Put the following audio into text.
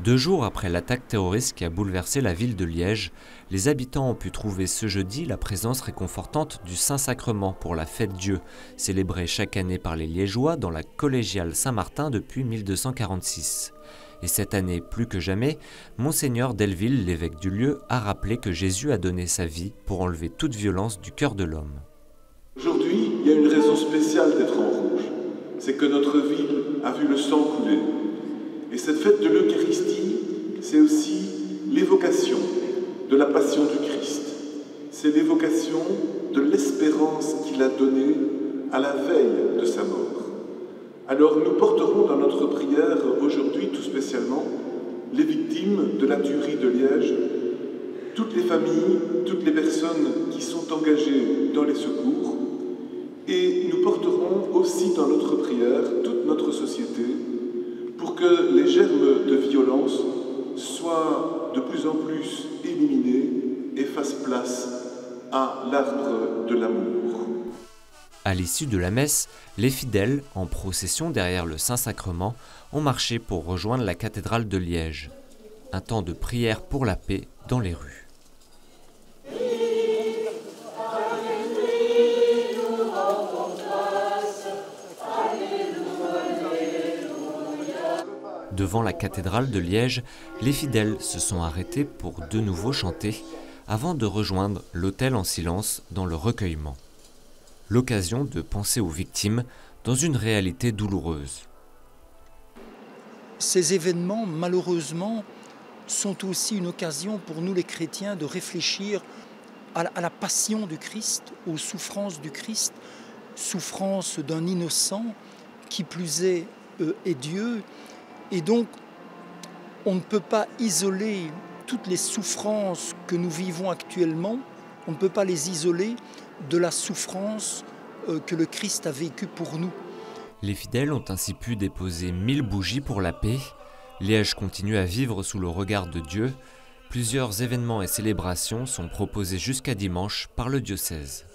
2 jours après l'attaque terroriste qui a bouleversé la ville de Liège, les habitants ont pu trouver ce jeudi la présence réconfortante du Saint-Sacrement pour la fête Dieu, célébrée chaque année par les Liégeois dans la collégiale Saint-Martin depuis 1246. Et cette année, plus que jamais, Monseigneur Delville, l'évêque du lieu, a rappelé que Jésus a donné sa vie pour enlever toute violence du cœur de l'homme. Aujourd'hui, il y a une raison spéciale d'être en rouge. C'est que notre ville a vu le sang couler. Et cette fête de l'Eucharistie, c'est aussi l'évocation de la passion du Christ. C'est l'évocation de l'espérance qu'il a donnée à la veille de sa mort. Alors nous porterons dans notre prière aujourd'hui tout spécialement les victimes de la tuerie de Liège, toutes les familles, toutes les personnes qui sont engagées dans les secours, et nous porterons aussi dans notre prière toute notre société pour que les germes de violence soient de plus en plus éliminés et fassent place à l'arbre de l'amour. À l'issue de la messe, les fidèles, en procession derrière le Saint-Sacrement, ont marché pour rejoindre la cathédrale de Liège. Un temps de prière pour la paix dans les rues. Devant la cathédrale de Liège, les fidèles se sont arrêtés pour de nouveau chanter avant de rejoindre l'autel en silence dans le recueillement. L'occasion de penser aux victimes dans une réalité douloureuse. Ces événements, malheureusement, sont aussi une occasion pour nous les chrétiens de réfléchir à la passion du Christ, aux souffrances du Christ, souffrance d'un innocent qui plus est Dieu. Et donc, on ne peut pas isoler toutes les souffrances que nous vivons actuellement, on ne peut pas les isoler de la souffrance que le Christ a vécue pour nous. Les fidèles ont ainsi pu déposer 1000 bougies pour la paix. Liège continue à vivre sous le regard de Dieu. Plusieurs événements et célébrations sont proposés jusqu'à dimanche par le diocèse.